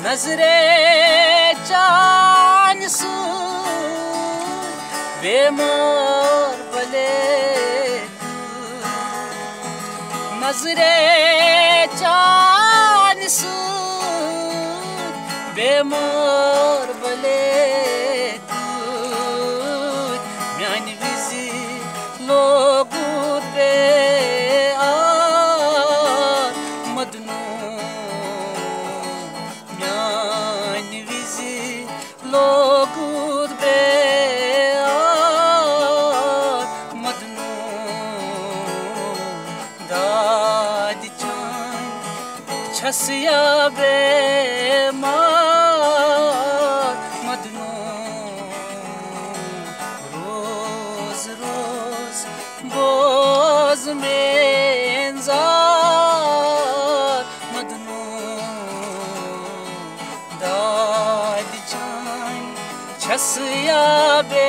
नजरे चान सू बेमार बले नजरे चान सू बेमार बले म्यान विजी लोगुत बे मदनू म्यान विजी लोगुत बे मदनू दाद चान छसिया बे मदनू रोज रोज बोझ में मदनू दाद चान छसिया बे